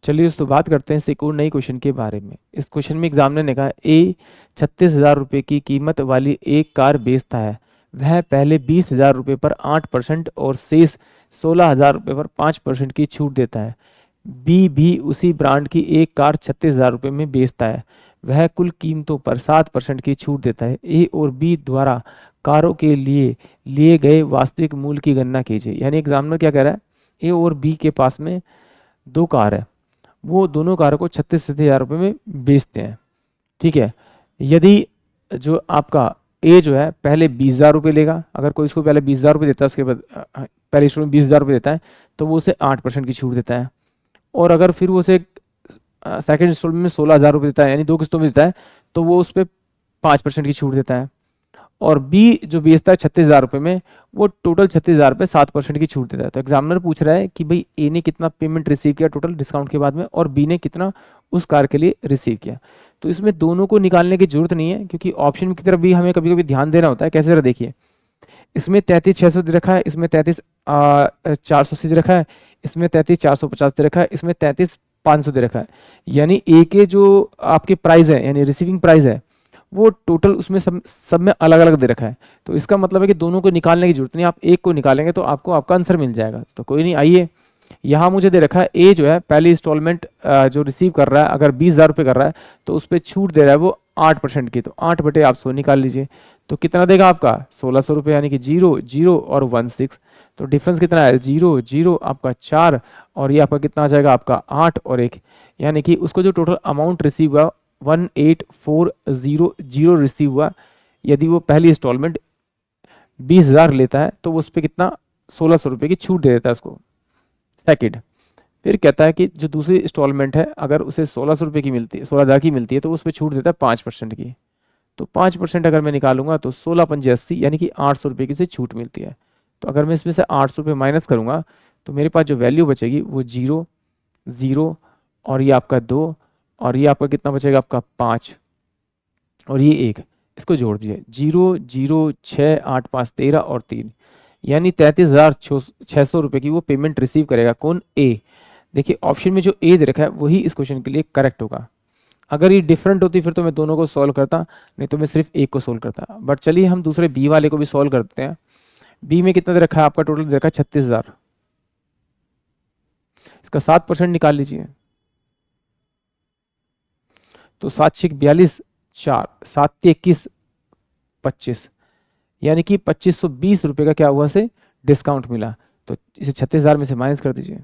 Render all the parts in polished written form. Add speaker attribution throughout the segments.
Speaker 1: चलिए दोस्तों बात करते हैं एक और नई क्वेश्चन के बारे में। इस क्वेश्चन में एग्जामिनर ने कहा ए 36,000 रुपये की कीमत वाली एक कार बेचता है। वह पहले 20,000 रुपये पर 8% और शेष 16,000 रुपये पर 5% की छूट देता है। बी भी उसी ब्रांड की एक कार 36,000 रुपये में बेचता है। वह कुल कीमतों पर 7% की छूट देता है। ए और बी द्वारा कारों के लिए लिए गए वास्तविक मूल्य की गणना कीजिए। यानी एग्जामिनर क्या कह रहा है, ए और बी के पास में दो कार है, वो दोनों कारों को 36,000 रुपये में बेचते हैं। ठीक है, यदि जो आपका ए जो है पहले 20,000 रुपये लेगा, अगर कोई इसको पहले 20,000 रुपये देता है, उसके बाद पहले इंस्टॉलमेंट 20,000 रुपये देता है, तो वो उसे 8% की छूट देता है। और अगर फिर वो उसे सेकेंड इंस्टॉलमेंट में 16,000 रुपये देता है, यानी 2 किस्तों में देता है, तो वो उस पर 5% की छूट देता है। और बी जो बेचता है 36,000 रुपये में, वो टोटल 36,000 पे 7% की छूट देता है। तो एग्जामिनर पूछ रहा है कि भाई ए ने कितना पेमेंट रिसीव किया टोटल डिस्काउंट के बाद में, और बी ने कितना उस कार के लिए रिसीव किया। तो इसमें दोनों को निकालने की जरूरत नहीं है, क्योंकि ऑप्शन की तरफ भी हमें कभी कभी ध्यान देना होता है। कैसे जरा देखिए, इसमें 33,600 दे रखा है, इसमें 33,480 दे रखा है, इसमें 33,450 दे रखा है, इसमें 33,500 दे रखा है। यानी ए के जो आपके प्राइस है, यानी रिसीविंग प्राइस है, वो टोटल उसमें सब में अलग अलग दे रखा है। तो इसका मतलब है कि दोनों को निकालने की जरूरत नहीं, आप एक को निकालेंगे तो आपको आपका आंसर मिल जाएगा। तो कोई नहीं, आइए यहाँ मुझे दे रखा है ए जो है पहली इंस्टॉलमेंट जो रिसीव कर रहा है, अगर 20,000 रुपये कर रहा है, तो उस पर छूट दे रहा है वो 8% की। तो 8/800 निकाल लीजिए, तो कितना देगा आपका 1,600 रुपये, यानी कि 0 0 और 16। तो डिफरेंस कितना है, 0 0 आपका 4, और ये आपका कितना आ जाएगा आपका 8 और 1, यानी कि उसको जो टोटल अमाउंट रिसीव हुआ 18,400 रिसीव हुआ। यदि वो पहली इंस्टॉलमेंट 20,000 लेता है, तो वो उस पर कितना 1,600 रुपये की छूट दे देता है उसको। सेकंड, फिर कहता है कि जो दूसरी इंस्टॉलमेंट है, अगर उसे 1,600 रुपये की मिलती है, 16,000 की मिलती है, तो उस पर छूट देता है 5% की। तो 5% अगर मैं निकालूंगा तो 16,580, यानी कि 800 रुपये की से छूट मिलती है। तो अगर मैं इसमें से 800 रुपये माइनस करूंगा, तो मेरे पास जो वैल्यू बचेगी वो 0 0 और ये आपका 2, और ये आपका कितना बचेगा आपका 5, और ये 1। इसको जोड़ दीजिए, 0 0 6 8 5 13 और 3, यानी 33,600 रुपये की वो पेमेंट रिसीव करेगा। कौन, ए। देखिए ऑप्शन में जो ए दे रखा है वही इस क्वेश्चन के लिए करेक्ट होगा। अगर ये डिफरेंट होती फिर तो मैं दोनों को सॉल्व करता, नहीं तो मैं सिर्फ एक को सॉल्व करता। बट चलिए हम दूसरे बी वाले को भी सॉल्व करते हैं। बी में कितना दे रखा है आपका, टोटल दे रखा है 36,000। इसका 7% निकाल लीजिए, तो 7 6 42 4, 7 21 25, यानी कि 2,520 रुपये का क्या हुआ से डिस्काउंट मिला। तो इसे 36,000 में से माइनस कर दीजिए,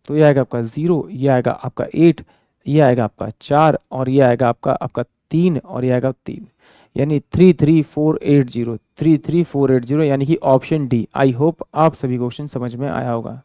Speaker 1: तो ये आएगा आपका 0, ये आएगा आपका 8, ये आएगा आपका 4, और ये आएगा आपका 3, और ये आएगा 3, यानी 33480, 33480, यानी कि ऑप्शन डी। आई होप आप सभी क्वेश्चन समझ में आया होगा।